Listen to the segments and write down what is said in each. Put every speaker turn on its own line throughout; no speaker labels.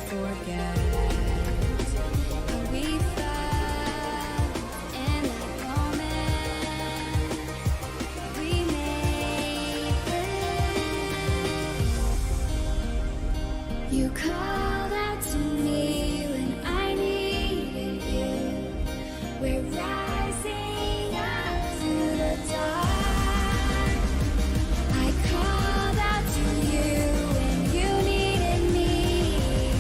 forget. And we fell in that moment. We made it. You called out to me when I needed you. We're rising up through the dark. I called out to you when you needed me.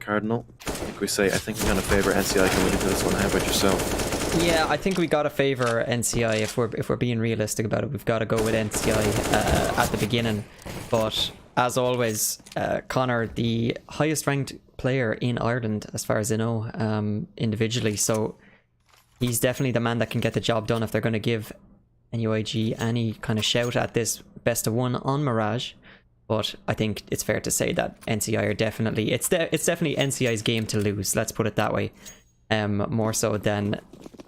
Cardinal. I think we say, I think we're going to favour NCI coming into this one. How about yourself?
Yeah, I think we gotta favour NCI if we're being realistic about it. We've got to go with NCI at the beginning. But as always, Connor, the highest ranked player in Ireland, as far as I know, individually. So he's definitely the man that can get the job done if they're going to give NUIG any kind of shout at this best of one on Mirage. But I think it's fair to say that NCI are definitely it's definitely NCI's game to lose. Let's put it that way. More so than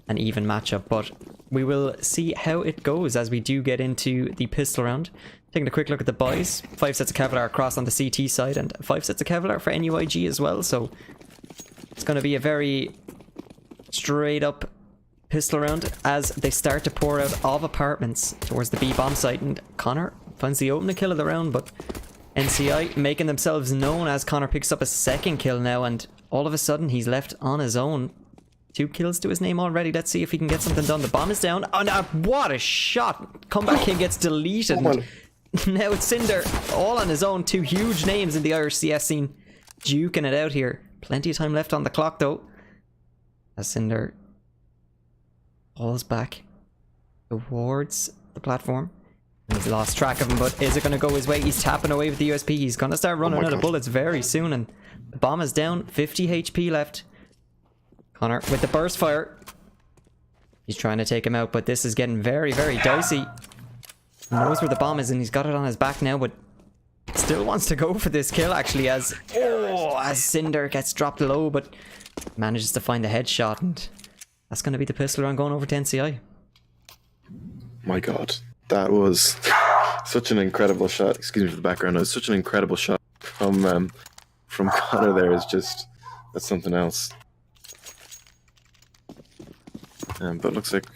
an even matchup, but we will see how it goes as we do get into the pistol round. Taking a quick look at the boys, 5 sets of Kevlar across on the CT side and 5 sets of Kevlar for NUIG as well, so it's going to be a very straight up pistol round as they start to pour out of apartments towards the B bomb site, and Connor finds the opening kill of the round, but NCI making themselves known as Connor picks up a second kill now, and all of a sudden he's left on his own. 2 kills to his name already. Let's see if he can get something done. The bomb is down. Oh, now, what a shot. Comeback kick gets deleted. Now it's Cinder all on his own. 2 huge names in the Irish CS scene duking it out here. Plenty of time left on the clock though, as Cinder falls back towards the platform. He's lost track of him, but is it going to go his way? He's tapping away with the USP. He's going to start running out of bullets very soon, and the bomb is down. 50 HP left. Connor with the burst fire. He's trying to take him out, but this is getting very, very dicey. He knows where the bomb is, and he's got it on his back now, but still wants to go for this kill, actually, as Cinder gets dropped low, but manages to find the headshot, and that's going to be the pistol round going over to NCI.
My god, that was such an incredible shot. Excuse me for the background. It was such an incredible shot from Connor there. Is just, that's something else. But it looks like,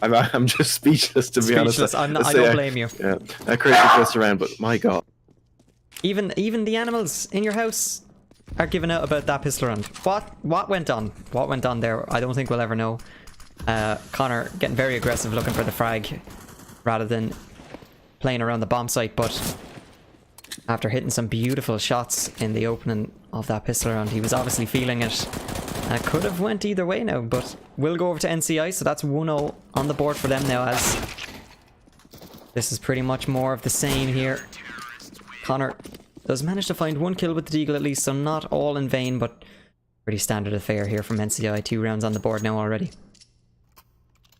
I mean, I'm just speechless, to be honest.
I don't blame you.
Yeah, that crazy twist around, but my god.
Even the animals in your house are giving out about that pistol round. What went on? What went on there? I don't think we'll ever know. Connor getting very aggressive, looking for the frag rather than playing around the bomb site, but after hitting some beautiful shots in the opening of that pistol round, he was obviously feeling it. Could have went either way now, but we'll go over to NCI, so that's 1-0 on the board for them now, as this is pretty much more of the same here. Connor does manage to find 1 kill with the Deagle at least, so not all in vain, but pretty standard affair here from NCI. 2 rounds on the board now already.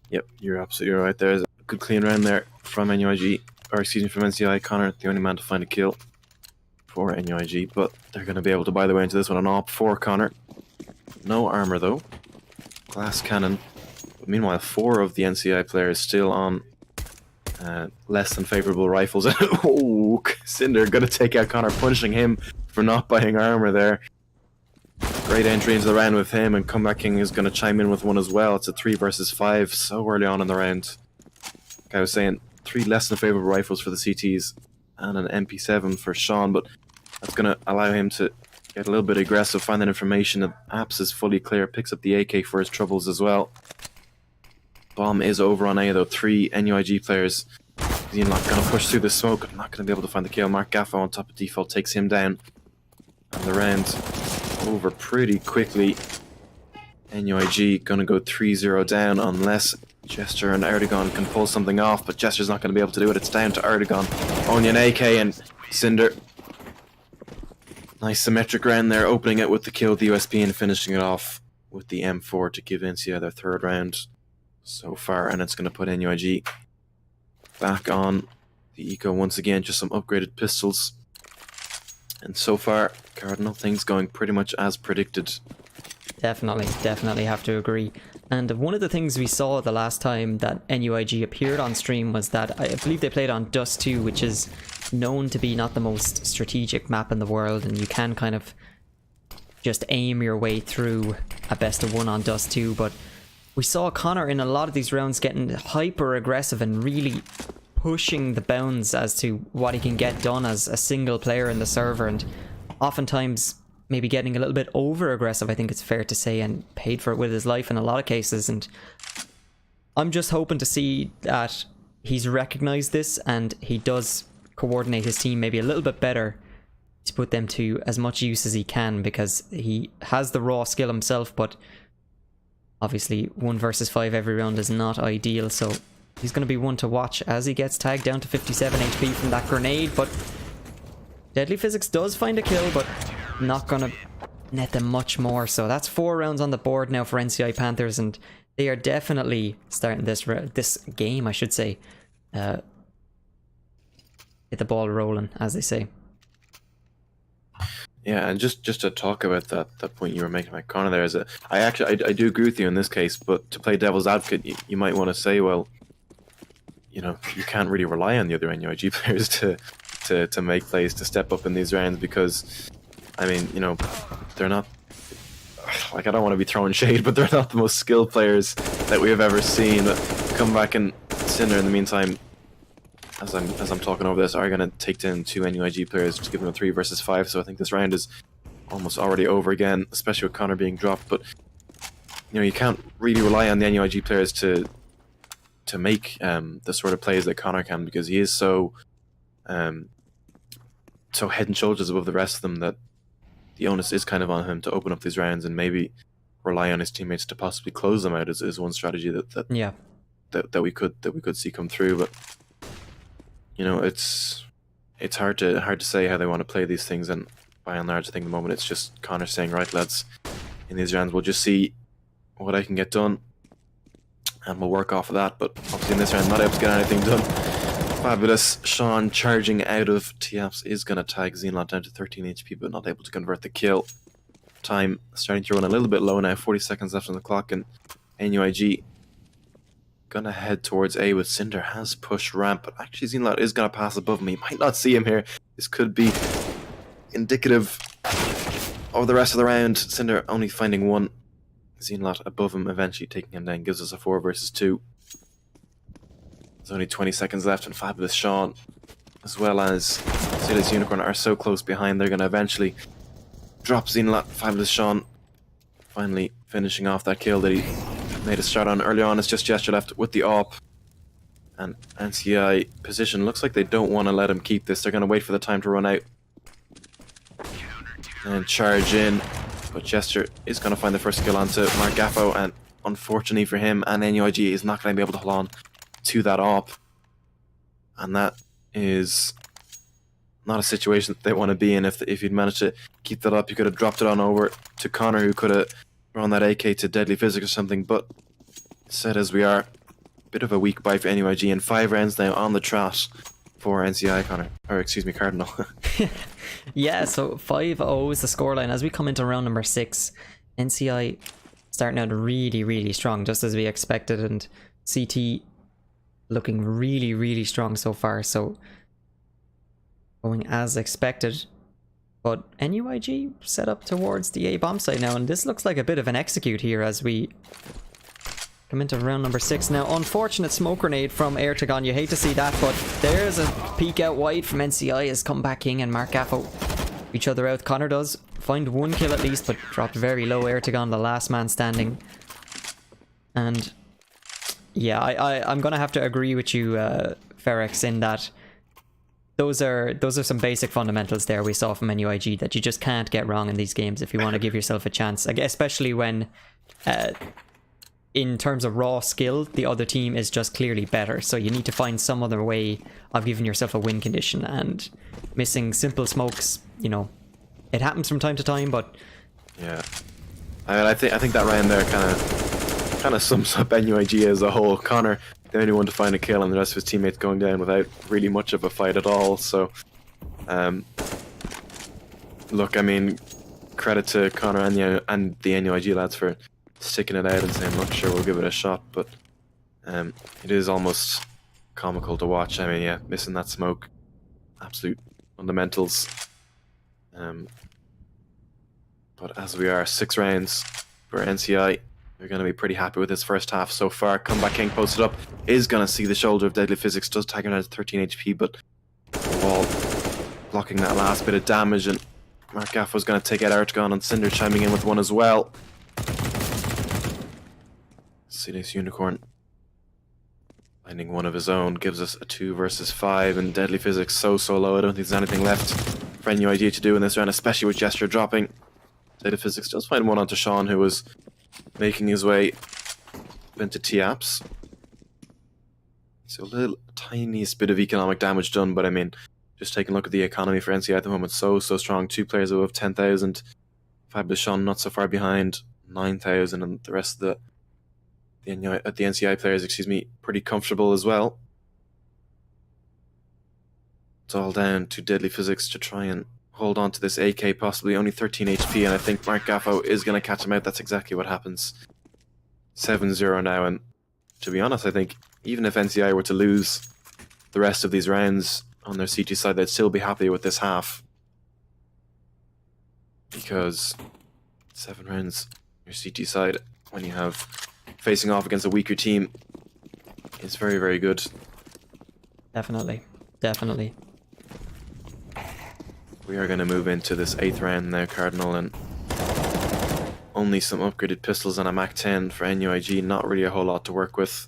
Yep, you're absolutely right. There's a good clean round there from NUIG, or excuse me, from NCI. Connor, the only man to find a kill for NUIG, but they're going to be able to buy their way into this one. An AWP for Connor. No armor though. Glass cannon. But meanwhile, 4 of the NCI players still on less than favorable rifles. Oh, Cinder gonna take out Connor, punishing him for not buying armor there. Great entry into the round with him, and Comeback King is gonna chime in with one as well. It's a 3 versus 5 so early on in the round. Like I was saying, 3 less than favorable rifles for the CTs and an MP7 for Sean, but that's gonna allow him to get a little bit aggressive, find that information. The apps is fully clear, picks up the AK for his troubles as well. Bomb is over on A though. 3 NUIG players. He's not going to push through the smoke. Not going to be able to find the kill. Mark Gaffo on top of default takes him down. And the round over pretty quickly. NUIG going to go 3-0 down unless Jester and Erdogan can pull something off, but Jester's not going to be able to do it. It's down to Erdogan. Only an AK and Cinder. Nice symmetric round there, opening it with the kill with the USP and finishing it off with the M4 to give NCI their 3rd round so far, and it's going to put NUIG back on the eco once again, just some upgraded pistols. And so far, Cardinal, things going pretty much as predicted.
Definitely have to agree. And one of the things we saw the last time that NUIG appeared on stream was that I believe they played on Dust 2, which is known to be not the most strategic map in the world, and you can kind of just aim your way through a best of 1 on Dust 2, but we saw Connor in a lot of these rounds getting hyper aggressive and really pushing the bounds as to what he can get done as a single player in the server, and oftentimes maybe getting a little bit over aggressive, I think it's fair to say, and paid for it with his life in a lot of cases. And I'm just hoping to see that he's recognized this and he does coordinate his team maybe a little bit better to put them to as much use as he can, because he has the raw skill himself, but obviously 1 versus 5 every round is not ideal, so he's going to be one to watch as he gets tagged down to 57 HP from that grenade. But Deadly Physics does find a kill, but not going to net them much more. So that's 4 rounds on the board now for NCI Panthers, and they are definitely starting this game, I should say, get the ball rolling, as they say.
Yeah, and just to talk about that point you were making about Connor there, is that I do agree with you in this case, but to play devil's advocate, you might want to say, well, you know, you can't really rely on the other NUIG players to make plays, to step up in these rounds, because, I mean, you know, they're not, like, I don't want to be throwing shade, but they're not the most skilled players that we have ever seen. But come back, and Cinder, in the meantime, as I'm talking over this, are going to take down 2 NUIG players to give them a 3 versus 5. So I think this round is almost already over again, especially with Connor being dropped. But you know, you can't really rely on the NUIG players to make the sort of plays that Connor can, because he is so head and shoulders above the rest of them that the onus is kind of on him to open up these rounds and maybe rely on his teammates to possibly close them out. Is one strategy that we could see come through. But you know, it's hard to say how they want to play these things, and by and large I think at the moment it's just Connor saying, right lads, in these rounds we'll just see what I can get done and we'll work off of that. But obviously in this round, not able to get anything done. Fabulous. Sean charging out of TAPS is going to tag Xenolot down to 13 HP, but not able to convert the kill. Time starting to run a little bit low now, 40 seconds left on the clock, and NUIG gonna head towards A with Cinder. Has pushed ramp, but actually Xenolot is gonna pass above him. He might not see him here. This could be indicative of the rest of the round. Cinder only finding 1. Xenolot above him, eventually taking him down, gives us a 4 versus 2. There's only 20 seconds left, and Fabulous Sean, as well as Silas Unicorn, are so close behind. They're gonna eventually drop Xenolot. Fabulous Sean finally finishing off that kill that he made a start on early on. It's just Gesture left with the AWP, and NCI position. Looks like they don't want to let him keep this. They're going to wait for the time to run out and charge in, but Gesture is going to find the first kill onto Mark Gaffo, and unfortunately for him and NUIG is not going to be able to hold on to that AWP, and that is not a situation that they want to be in. If you'd managed to keep that up, you could have dropped it on over to Connor, who could have thrown that AK to Deadly Physics or something. But set as we are, bit of a weak bye for NUIG, and 5 rounds now on the trot for NCI, Connor. Or excuse me, Cardinal.
Yeah, so 5-0 is the scoreline as we come into round number 6. NCI starting out really, really strong, just as we expected, and CT looking really, really strong so far. So going as expected. But NUIG set up towards the A bomb site now, and this looks like a bit of an execute here as we come into round number 6 now. Unfortunate smoke grenade from Ertagon. You hate to see that, but there's a peek out wide from NCI as Comeback King and Mark Gaffo each other out. Connor does find 1 kill at least, but dropped very low. Ertagon, the last man standing. And yeah, I'm gonna have to agree with you, Ferex, in that those are some basic fundamentals there we saw from NUIG that you just can't get wrong in these games if you want to give yourself a chance, especially when in terms of raw skill the other team is just clearly better. So you need to find some other way of giving yourself a win condition, and missing simple smokes, you know, it happens from time to time. But
yeah, I think that round there kind of sums up NUIG as a whole. Connor, the only one to find a kill, and the rest of his teammates going down without really much of a fight at all. So, look, I mean, credit to Connor and the NUIG lads for sticking it out and saying, look, sure, we'll give it a shot. But it is almost comical to watch. I mean, yeah, missing that smoke, absolute fundamentals. But as we are, 6 rounds for NCI. They're going to be pretty happy with this first half so far. Comeback King posted up, is going to see the shoulder of Deadly Physics, does tag him down to 13 HP, but the wall blocking that last bit of damage, and Mark Gaffo's going to take out Ertagon, and Cinder chiming in with 1 as well. Silas Unicorn finding 1 of his own, gives us a 2 versus 5, and Deadly Physics so low, I don't think there's anything left for NUIG to do in this round, especially with Gesture dropping. Data Physics does find one onto Sean, who was making his way into T-Apps. So a little tiniest bit of economic damage done, but I mean, just taking a look at the economy for NCI at the moment, so strong. 2 players above 10,000. Fabulous Sean not so far behind, 9,000, and the rest of the NCI players, excuse me, pretty comfortable as well. It's all down to Deadly Physics to try and hold on to this AK, possibly only 13 HP, and I think Mark Gaffo is going to catch him out. That's exactly what happens. 7-0 now, and to be honest, I think even if NCI were to lose the rest of these rounds on their CT side, they'd still be happy with this half. Because 7 rounds on your CT side, when you have facing off against a weaker team, is very, very good.
Definitely. Definitely.
We are going to move into this 8th round now, Cardinal, and only some upgraded pistols and a MAC-10 for NUIG. Not really a whole lot to work with.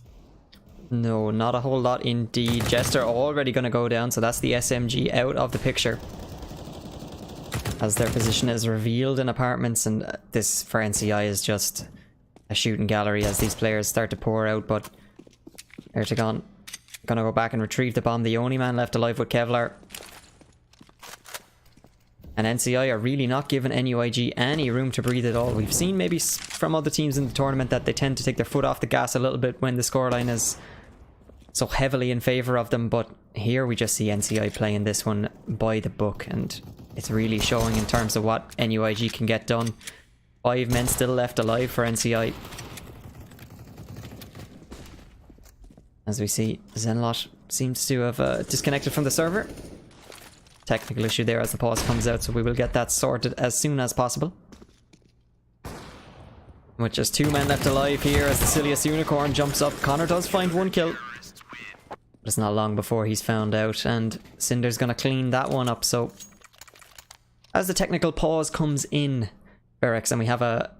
No, not a whole lot indeed. Jester already going to go down, so that's the SMG out of the picture. As their position is revealed in apartments, and this for NCI is just a shooting gallery as these players start to pour out, but Ertegon going to go back and retrieve the bomb. The only man left alive with Kevlar. And NCI are really not giving NUIG any room to breathe at all. We've seen maybe from other teams in the tournament that they tend to take their foot off the gas a little bit when the scoreline is so heavily in favour of them. But here we just see NCI playing this one by the book. And it's really showing in terms of what NUIG can get done. 5 men still left alive for NCI. As we see, Zenlot seems to have disconnected from the server. Technical issue there as the pause comes out, so we will get that sorted as soon as possible. With just 2 men left alive here as the Silius Unicorn jumps up. Connor does find 1 kill. But it's not long before he's found out, and Cinder's gonna clean that one up. So as the technical pause comes in, Berex, and we have a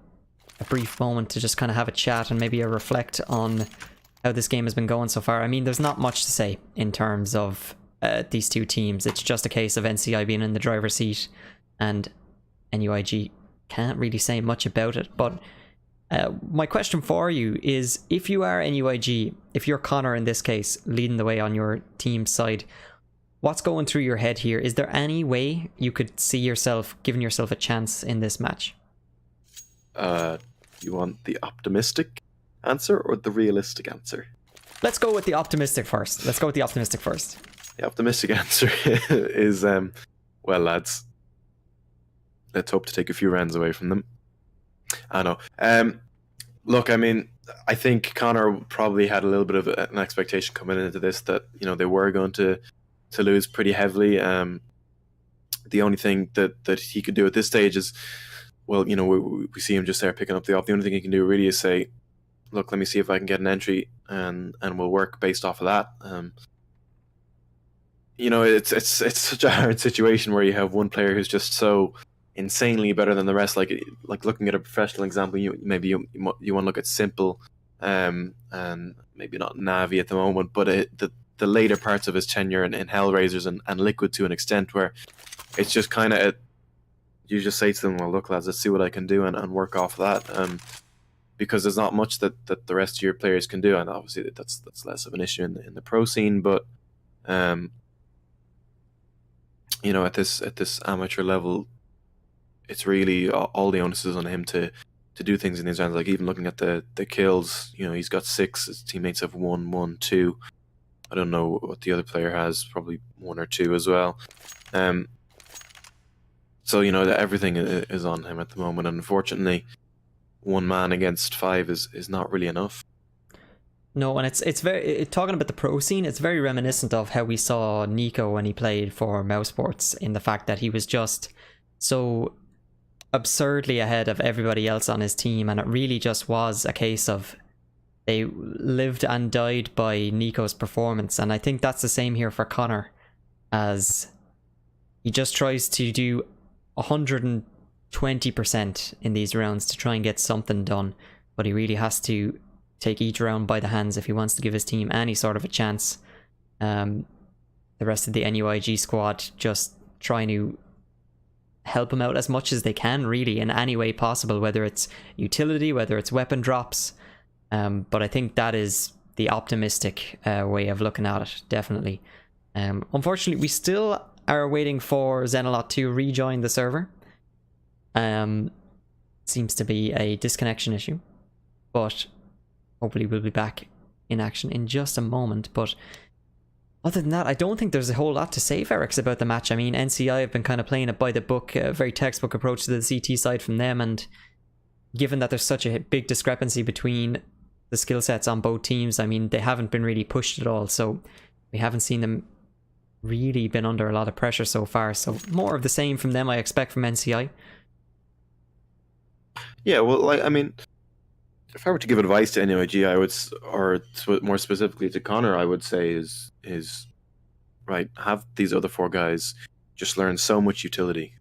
brief moment to just kind of have a chat and maybe a reflect on how this game has been going so far. I mean, there's not much to say in terms of these two teams. It's just a case of NCI being in the driver's seat, and NUIG can't really say much about it. But my question for you is, if you are NUIG, if you're Connor in this case, leading the way on your team's side, what's going through your head here? Is there any way you could see yourself giving yourself a chance in this match?
You want the optimistic answer or the realistic answer?
Let's go with the optimistic first.
The optimistic answer is, well, lads, let's hope to take a few rounds away from them. I know. Look, I mean, I think Connor probably had a little bit of an expectation coming into this that, you know, they were going to lose pretty heavily. The only thing that he could do at this stage is, well, you know, we see him just there picking up the off. The only thing he can do really is say, look, let me see if I can get an entry, and we'll work based off of that. You know, it's such a hard situation where you have one player who's just so insanely better than the rest. Like looking at a professional example, you want to look at Simple, and maybe not Navi at the moment, but the later parts of his tenure in Hellraisers and Liquid to an extent, where it's just kind of you just say to them, well, look, lads, let's see what I can do and work off that. Because there's not much that the rest of your players can do, and obviously that's less of an issue in the pro scene, but you know, at this amateur level, it's really all the onus is on him to do things in these rounds. Like, even looking at the kills, you know, he's got 6, his teammates have 1, 2. I don't know what the other player has, probably 1 or 2 as well. So, you know, everything is on him at the moment, and unfortunately 1 man against 5 is not really enough.
No, and it's very, talking about the pro scene, it's very reminiscent of how we saw Nico when he played for Mousesports, in the fact that he was just so absurdly ahead of everybody else on his team, and it really just was a case of they lived and died by Nico's performance. And I think that's the same here for Connor, as he just tries to do 120% in these rounds to try and get something done, but he really has to take each round by the hands if he wants to give his team any sort of a chance. The rest of the NUIG squad just trying to help him out as much as they can, really, in any way possible, whether it's utility, whether it's weapon drops. But I think that is the optimistic way of looking at it, definitely. Unfortunately, we still are waiting for Zenalot to rejoin the server. Seems to be a disconnection issue, but hopefully we'll be back in action in just a moment. But other than that, I don't think there's a whole lot to say, Ferrex, about the match. I mean, NCI have been kind of playing it by the book, a very textbook approach to the CT side from them, and given that there's such a big discrepancy between the skill sets on both teams, I mean, they haven't been really pushed at all, so we haven't seen them really been under a lot of pressure so far. So more of the same from them, I expect, from NCI.
Yeah, well, like, I mean, if I were to give advice to NUIG, I would, or more specifically to Connor, I would say is right, have these other 4 guys just learn so much utility,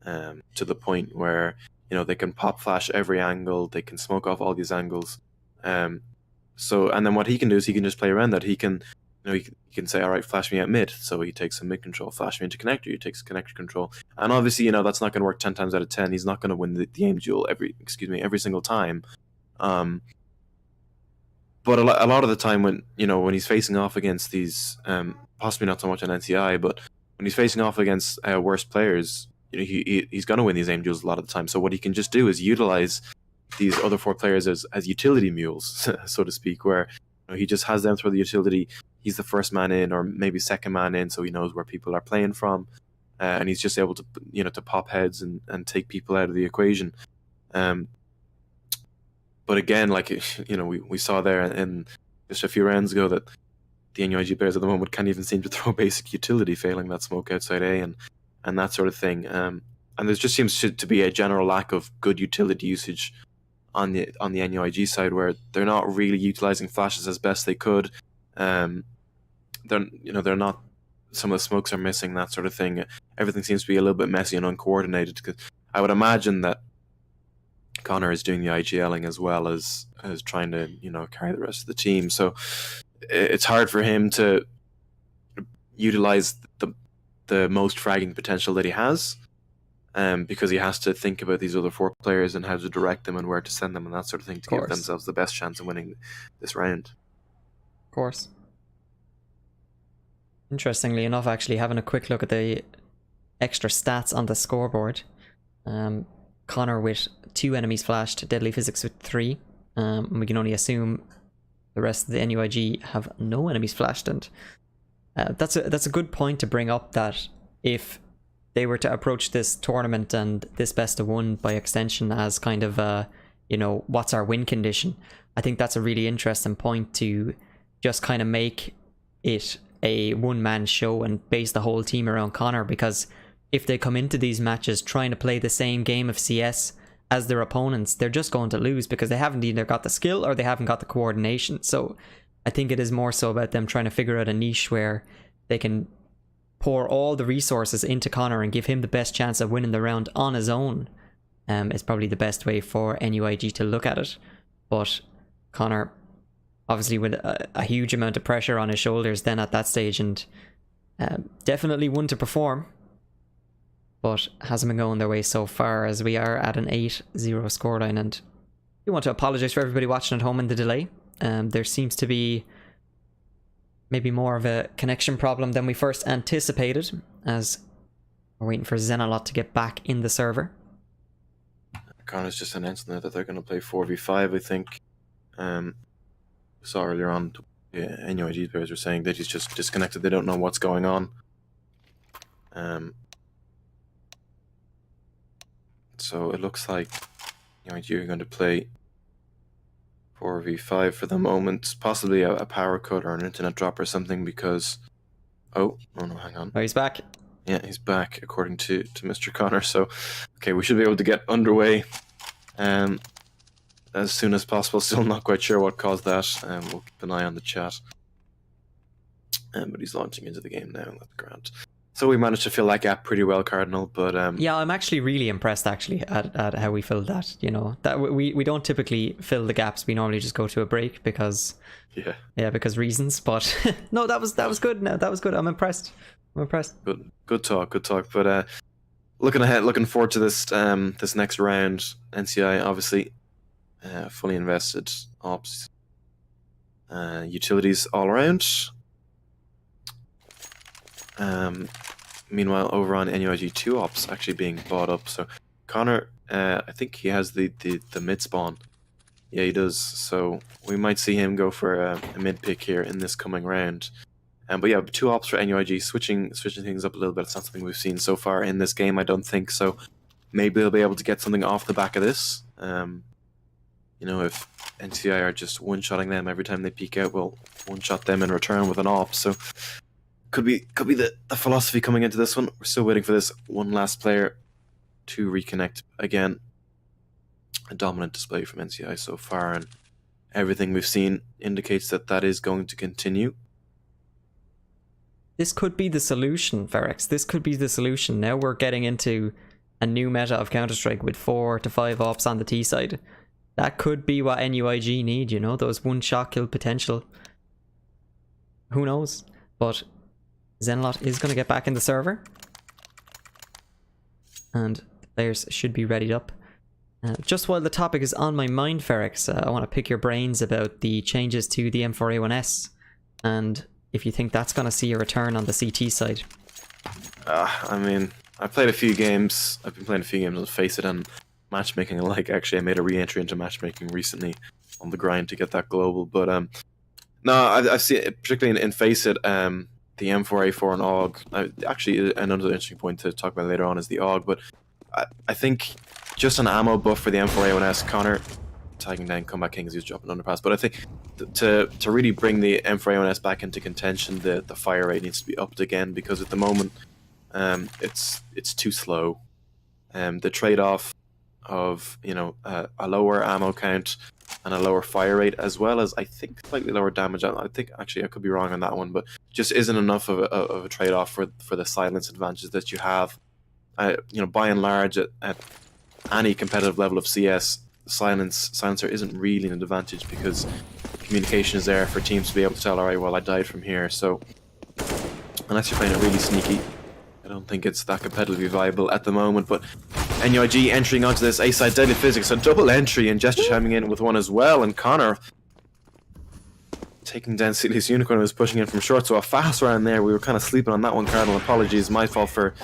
to the point where, you know, they can pop flash every angle, they can smoke off all these angles. So, and then what he can do is he can just play around that. He can, you know, he can say, all right, flash me at mid. So he takes some mid control, flash me into connector, he takes connector control. And obviously, you know, that's not going to work 10 times out of 10. He's not going to win the aim duel every single time. But a lot of the time when, you know, when he's facing off against these, possibly not so much on NCI, but when he's facing off against worse players, you know, he's going to win these aim duels a lot of the time. So what he can just do is utilize these other 4 players as utility mules, so to speak, where, you know, he just has them throw the utility. He's the first man in, or maybe second man in, so he knows where people are playing from, and he's just able to, you know, to pop heads and take people out of the equation. But again, like, you know, we saw there in just a few rounds ago that the NUIG players at the moment can't even seem to throw basic utility, failing that smoke outside A and that sort of thing. And there just seems to be a general lack of good utility usage on the NUIG side, where they're not really utilizing flashes as best they could. They're not. Some of the smokes are missing, that sort of thing. Everything seems to be a little bit messy and uncoordinated. Cause I would imagine that Connor is doing the IGLing as well as trying to, you know, carry the rest of the team. So it's hard for him to utilize the most fragging potential that he has, because he has to think about these other 4 players and how to direct them and where to send them and that sort of thing to give themselves the best chance of winning this round.
Of course. Interestingly enough, actually, having a quick look at the extra stats on the scoreboard, Connor with 2 enemies flashed, Deadly Physics with 3. We can only assume the rest of the NUIG have no enemies flashed, and that's a good point to bring up, that if they were to approach this tournament and this best of 1 by extension as kind of you know, what's our win condition, I think that's a really interesting point to just kind of make it a one-man show and base the whole team around Connor, because if they come into these matches trying to play the same game of CS as their opponents, they're just going to lose because they haven't either got the skill or they haven't got the coordination. So I think it is more so about them trying to figure out a niche where they can pour all the resources into Connor and give him the best chance of winning the round on his own. Is probably the best way for NUIG to look at it. But Connor, obviously with a huge amount of pressure on his shoulders then at that stage, and definitely one to perform, but hasn't been going their way so far, as we are at an 8-0 scoreline. And we want to apologise for everybody watching at home in the delay. There seems to be maybe more of a connection problem than we first anticipated, as we're waiting for Zenalot to get back in the server.
Connor's just announced now that they're going to play 4v5, I think. Saw earlier on, NUIG players were saying that he's just disconnected, they don't know what's going on. So it looks like NUIG are going to play 4v5 for the moment, possibly a power cut or an internet drop or something, because... Oh no, hang on.
Oh, he's back.
Yeah, he's back, according to Mr. Connor. So, okay, we should be able to get underway as soon as possible. Still not quite sure what caused that. We'll keep an eye on the chat. But he's launching into the game now. That's grand. So we managed to fill that gap pretty well, Cardinal. But
yeah, I'm actually really impressed at how we filled that. You know, that we don't typically fill the gaps. We normally just go to a break because because reasons. But no, that was good. No, that was good. I'm impressed.
Good talk. But looking ahead, looking forward to this this next round. NCI obviously fully invested, ops, utilities all around. Meanwhile, over on NUIG, 2 ops actually being bought up. So Connor, I think he has the mid spawn. Yeah, he does. So we might see him go for a mid pick here in this coming round. But yeah, 2 ops for NUIG, switching things up a little bit. It's not something we've seen so far in this game, I don't think. So maybe they'll be able to get something off the back of this. You know, if NCI are just one-shotting them every time they peek out, we'll one-shot them in return with an op. So could be the philosophy coming into this one. We're still waiting for this one last player to reconnect again. A dominant display from NCI so far, and everything we've seen indicates that that is going to continue.
This could be the solution, Ferex. This could be the solution. Now we're getting into a new meta of Counter-Strike with 4 to 5 ops on the T side. That could be what NUIG need, you know, those one-shot kill potential. Who knows? But Zenlot is going to get back in the server. And the players should be readied up. Just while the topic is on my mind, Ferex, I want to pick your brains about the changes to the M4A1S. And if you think that's going to see a return on the CT side.
I mean, I played a few games. I've been playing a few games on Face It and matchmaking alike. Actually, I made a re-entry into matchmaking recently on the grind to get that global. But no, I've seen it, particularly in Face It, the M4A4 and AUG. Actually, another interesting point to talk about later on is the AUG. But I think just an ammo buff for the M4A1S, Connor tagging down Comeback King as he was dropping underpass. But I think to really bring the M4A1S back into contention, the fire rate needs to be upped again, because at the moment it's too slow. The trade-off of, you know, a lower ammo count and a lower fire rate, as well as I think slightly lower damage. I think actually I could be wrong on that one, but just isn't enough of a trade-off for the silence advantages that you have. You know, by and large at any competitive level of CS, silencer isn't really an advantage, because communication is there for teams to be able to tell, alright, well, I died from here. So unless you're playing it really sneaky, I don't think it's that competitively viable at the moment. But NUIG entering onto this A-side, Deadly Physics, a double entry, and Gesture chiming in with one as well, and Connor taking down Celius Unicorn, who was pushing in from short. So a fast round there. We were kind of sleeping on that one, Cardinal. Apologies, my fault for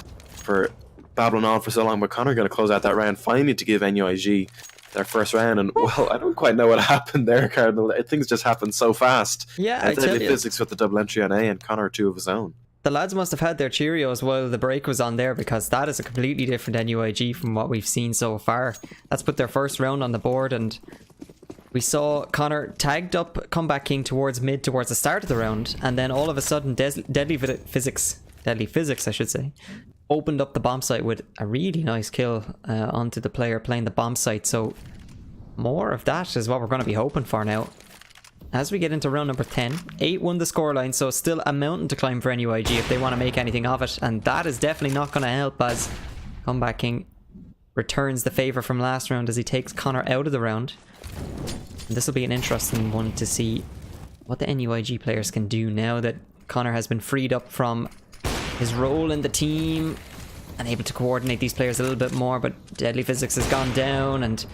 babbling on for so long, but Connor going to close out that round finally to give NUIG their first round. And well, I don't quite know what happened there, Cardinal. Things just happened so fast.
Yeah, I tell you.
Physics with the double entry on A, and Connor 2 of his own.
The lads must have had their Cheerios while the break was on there, because that is a completely different NUIG from what we've seen so far. That's put their first round on the board, and we saw Connor tagged up Comeback King towards mid, towards the start of the round, and then all of a sudden Deadly Physics, I should say, opened up the bomb site with a really nice kill onto the player playing the bomb site. So more of that is what we're going to be hoping for now. As we get into round number 10, 8-1 the scoreline, so still a mountain to climb for NUIG if they want to make anything of it, and that is definitely not going to help, as Comeback King returns the favour from last round as he takes Connor out of the round. And this will be an interesting one to see what the NUIG players can do now that Connor has been freed up from his role in the team and able to coordinate these players a little bit more. But Deadly Physics has gone down, and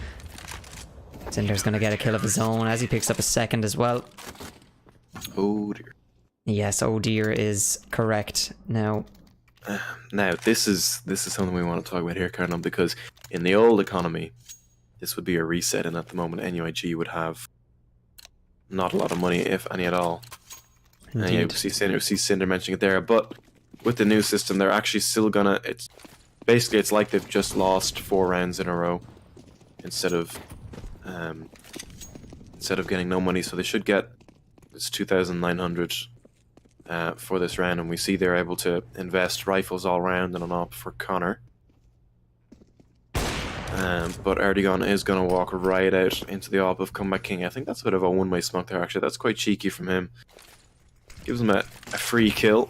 Cinder's going to get a kill of his own as he picks up a second as well.
Oh dear.
Yes, oh dear is correct. Now
this is something we want to talk about here, Cardinal, because in the old economy, this would be a reset, and at the moment NUIG would have not a lot of money, if any at all. Yeah, we see Cinder mentioning it there, but with the new system, they're actually still gonna. It's like they've just lost 4 rounds in a row instead of getting no money. So they should get this 2,900 for this round, and we see they're able to invest rifles all round and an op for Connor. But Erdogan is going to walk right out into the op of Comeback King. I think that's a bit of a one-way smoke there, actually. That's quite cheeky from him. Gives him a free kill.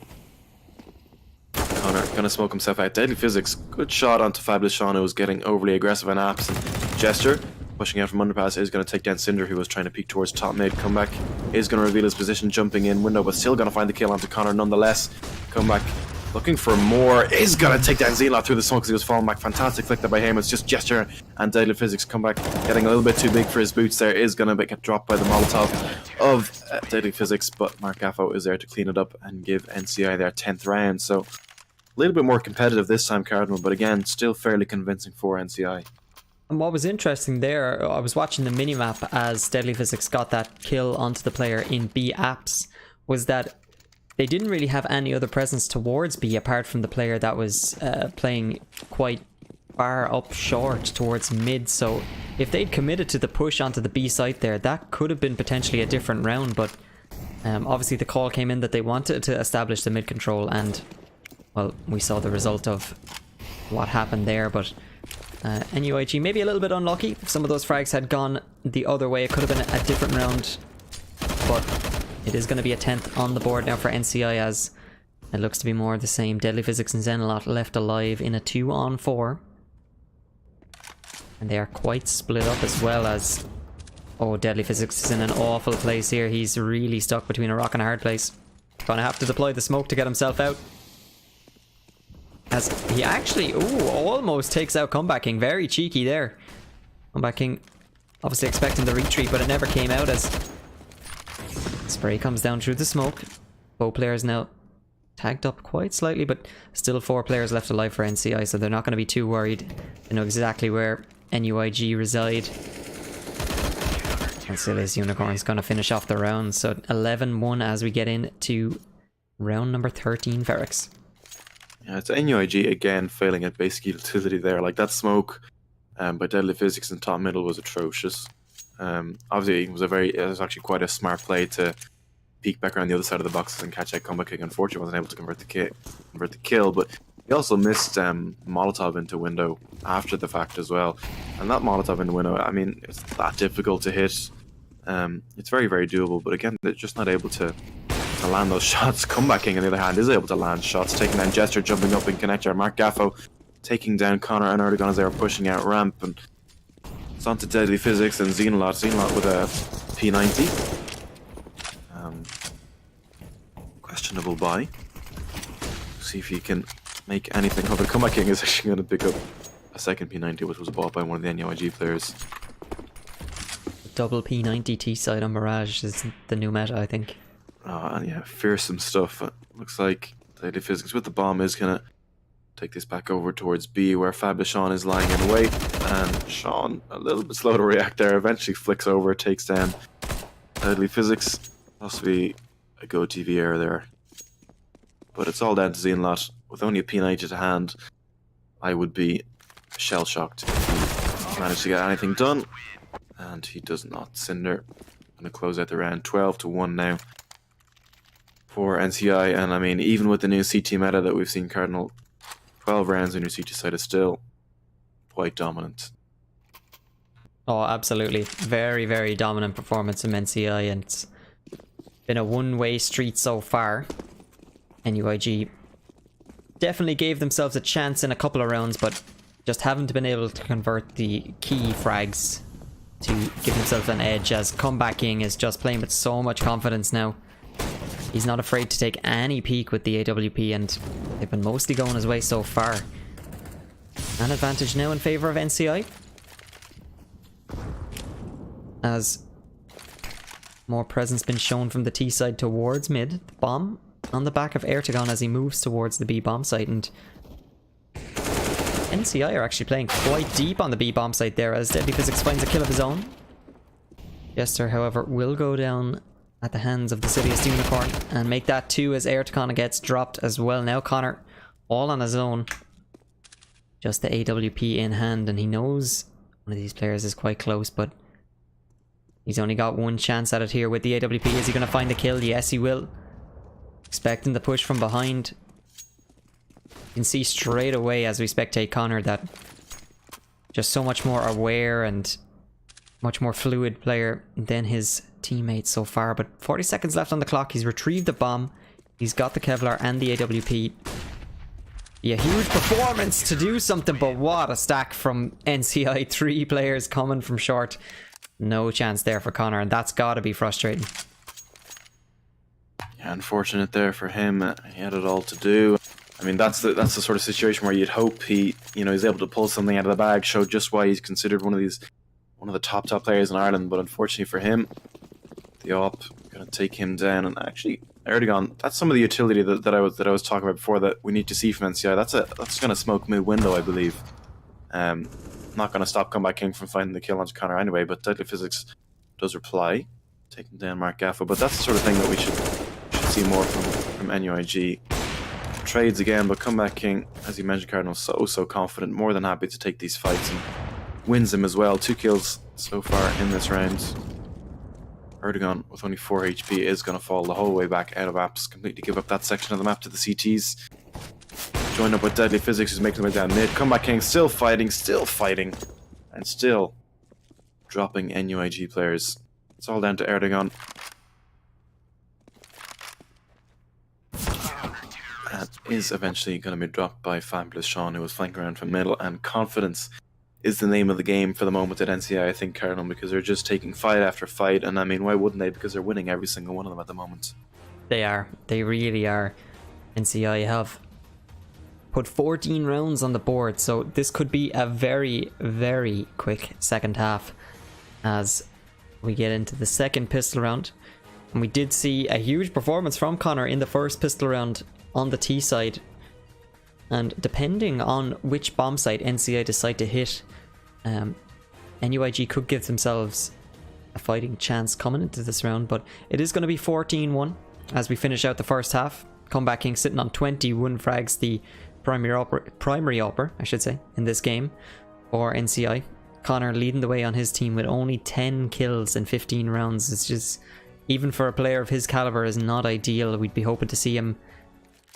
Connor going to smoke himself out. Deadly Physics, good shot onto Fabulous Sean, who was getting overly aggressive on apps. And Gesture, pushing out from underpass, is going to take down Cinder, who was trying to peek towards top mid. Comeback is going to reveal his position, jumping in window, but still going to find the kill onto Connor nonetheless. Comeback Looking for more. Is going to take down Zealot through the smoke because he was falling back. Fantastic flick there by him. It's just Gesture and Deadly Physics come back, getting a little bit too big for his boots there. Is going to get dropped by the Molotov of Deadly Physics, but Mark Gaffo is there to clean it up and give NCI their 10th round. So a little bit more competitive this time, Cardinal, but again, still fairly convincing for NCI.
And what was interesting there, I was watching the minimap as Deadly Physics got that kill onto the player in B apps, was that they didn't really have any other presence towards B apart from the player that was playing quite far up short towards mid. So if they'd committed to the push onto the B site there, that could have been potentially a different round. But obviously the call came in that they wanted to establish the mid control, and well, we saw the result of what happened there. But NUIG maybe a little bit unlucky. If some of those frags had gone the other way, it could have been a different round. But it is going to be a 10th on the board now for NCI, as it looks to be more of the same. Deadly Physics and Zenalot left alive in a 2-on-4. And they are quite split up as well as... Oh, Deadly Physics is in an awful place here. He's really stuck between a rock and a hard place. Gonna have to deploy the smoke to get himself out. As he actually, almost takes out Comeback King. Very cheeky there. Comeback King obviously expecting the retreat, but it never came out as... Spray comes down through the smoke. Both players now tagged up quite slightly, but still 4 players left alive for NCI, so they're not going to be too worried. They know exactly where NUIG reside. And still his Unicorn's going to finish off the round. So 11-1 as we get into round number 13, Ferrex.
Yeah, it's NUIG again failing at basic utility there. Like that smoke by Deadly Physics in top middle was atrocious. Obviously it was actually quite a smart play to peek back around the other side of the boxes and catch that Comeback King. Unfortunately wasn't able to convert the kill, but he also missed Molotov into window after the fact as well. And that Molotov into window, I mean, it's that difficult to hit. It's very, very doable, but again, they're just not able to land those shots. Comeback King on the other hand is able to land shots, taking down Gesture, jumping up in connector. Mark Gaffo taking down Connor and Erdogan as they were pushing out ramp, and it's on to Deadly Physics and Zenalot with a P90. Questionable buy. See if he can make anything of it. Comeback King is actually going to pick up a second P90, which was bought by one of the NUIG players.
Double P90 T-side on Mirage is the new meta, I think.
And yeah, fearsome stuff. Looks like Deadly Physics with the bomb is going to take this back over towards B, where Fabulous Sean is lying in wait, and Sean, a little bit slow to react there, eventually flicks over, takes down Deadly Physics. Possibly a Go TV error there. But it's all down to Zenalot. With only a P90 to hand, I would be shell-shocked if he managed to get anything done. And he does not. Cinder going to close out the round. 12-1 now for NCI. And I mean, even with the new CT meta that we've seen, Cardinal, 12 rounds on your CT side is still quite dominant.
Oh, absolutely. Very, very dominant performance from NCI, and it's been a one-way street so far. NUIG definitely gave themselves a chance in a couple of rounds, but just haven't been able to convert the key frags to give themselves an edge, as Comeback King is just playing with so much confidence now. He's not afraid to take any peek with the AWP, and they've been mostly going his way so far. An advantage now in favour of NCI, as more presence been shown from the T side towards mid. The bomb on the back of Ertegon as he moves towards the B bomb site, and NCI are actually playing quite deep on the B bomb site there as Deadly Physics finds a kill of his own. Jester, however, will go down at the hands of the silliest unicorn and make that 2 as Ertegon gets dropped as well. Now Connor all on his own, just the AWP in hand, and he knows one of these players is quite close, but he's only got one chance at it here with the AWP. Is he going to find the kill? Yes, he will. Expecting the push from behind. You can see straight away as we spectate Connor that just so much more aware and much more fluid player than his teammates so far. But 40 seconds left on the clock. He's retrieved the bomb. He's got the Kevlar and the AWP. Yeah, huge performance to do something, but what a stack from NCI. 3 players coming from short. No chance there for Connor, and that's got to be frustrating.
Yeah, unfortunate there for him. He had it all to do. I mean, that's the sort of situation where you'd hope he's able to pull something out of the bag, show just why he's considered one of the top players in Ireland. But unfortunately for him, the op gonna take him down. And actually, Erdogan, that's some of the utility that I was talking about before that we need to see from NCI. That's gonna smoke mid window, I believe. Not gonna stop Comeback King from finding the kill onto Connor anyway. But Deadly Physics does reply, taking down Mark Gaffa. But that's the sort of thing that we should see more from NUIG. Trades again, but Comeback King, as you mentioned, Cardinal, so confident, more than happy to take these fights, and wins them as well. 2 kills so far in this round. Erdogan, with only 4 HP, is going to fall the whole way back out of apps, completely give up that section of the map to the CTs. Join up with Deadly Physics, who's making their way down mid. Comeback King still fighting, and still dropping NUIG players. It's all down to Erdogan. And is eventually going to be dropped by Fabulous Sean, who was flanking around from middle. And confidence is the name of the game for the moment at NCI, I think, Cardinal, because they're just taking fight after fight. And I mean, why wouldn't they? Because they're winning every single one of them at the moment.
They are. They really are. NCI have put 14 rounds on the board, so this could be a very, very quick second half as we get into the second pistol round. And we did see a huge performance from Connor in the first pistol round on the T side, and depending on which bomb site NCI decide to hit, NUIG could give themselves a fighting chance coming into this round. But it is going to be 14-1 as we finish out the first half. Comeback King sitting on 21 frags, the primary opper, I should say, in this game for NCI. Connor leading the way on his team with only 10 kills in 15 rounds. It's just, even for a player of his caliber, is not ideal. We'd be hoping to see him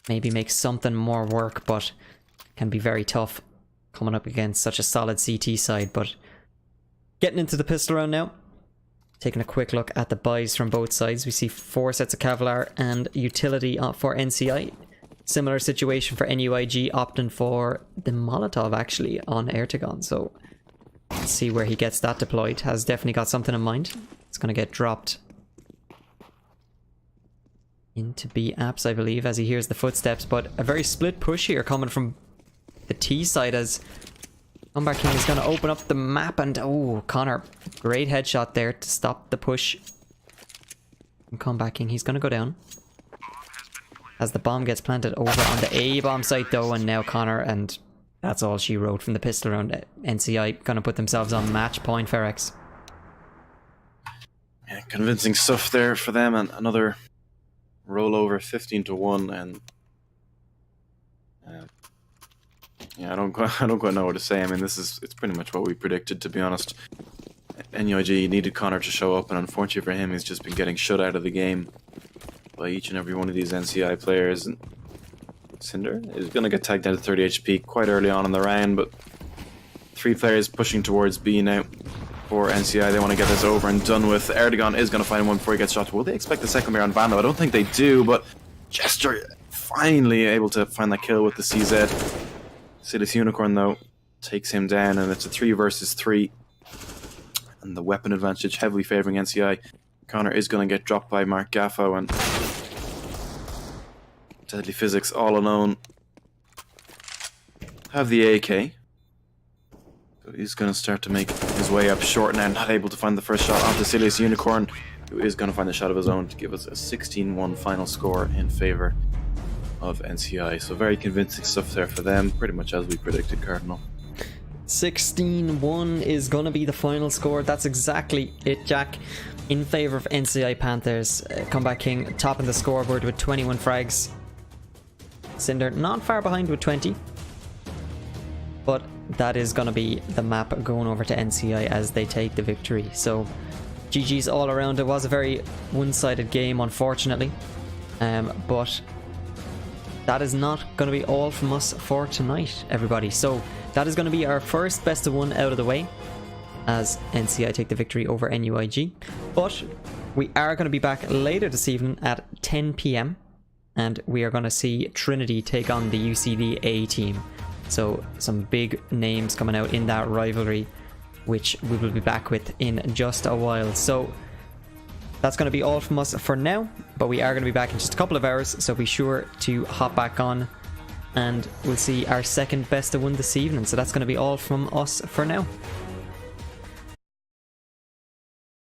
maybe make something more work, but can be very tough coming up against such a solid CT side. But getting into the pistol round now, taking a quick look at the buys from both sides. We see 4 sets of Kevlar and utility for NCI. Similar situation for NUIG, opting for the Molotov actually on Erdogan. So let's see where he gets that deployed. Has definitely got something in mind. It's going to get dropped into B apps, I believe, as he hears the footsteps. But a very split push here coming from the T side as Comeback King is going to open up the map. And oh, Connor, great headshot there to stop the push from Comeback King. He's going to go down as the bomb gets planted over on the A bomb site though. And now Connor, and that's all she wrote from the pistol round. NCI going to put themselves on match point, Ferex.
Yeah, convincing stuff there for them, and another rollover 15-1, and yeah, I don't quite know what to say. I mean, it's pretty much what we predicted, to be honest. NUIG needed Connor to show up, and unfortunately for him, he's just been getting shut out of the game by each and every one of these NCI players. And Cinder is going to get tagged down to 30 HP quite early on in the round, but 3 players pushing towards B now for NCI. They want to get this over and done with. Erdogan is going to find one before he gets shot. Will they expect the second player on Vandal? I don't think they do, but Jester finally able to find that kill with the CZ. Silas Unicorn, though, takes him down, and it's a 3 versus 3. And the weapon advantage heavily favouring NCI. Connor is going to get dropped by Mark Gaffo, and Deadly Physics all alone have the AK. So he's going to start to make his way up short now, not able to find the first shot onto Silas Unicorn, who is going to find a shot of his own to give us a 16-1 final score in favour of NCI. So very convincing stuff there for them, pretty much as we predicted, Cardinal.
16-1 is going to be the final score. That's exactly it, Jack. In favour of NCI Panthers. Comeback King topping the scoreboard with 21 frags. Cinder not far behind with 20. But that is going to be the map going over to NCI as they take the victory. So GG's all around. It was a very one-sided game, unfortunately. But that is not going to be all from us for tonight, everybody. So that is going to be our first best of 1 out of the way, as NCI take the victory over NUIG. But we are going to be back later this evening at 10 PM, and we are going to see Trinity take on the UCD A team. So some big names coming out in that rivalry, which we will be back with in just a while. So that's going to be all from us for now, but we are going to be back in just a couple of hours, so be sure to hop back on and we'll see our second best of one this evening. So that's going to be all from us for now.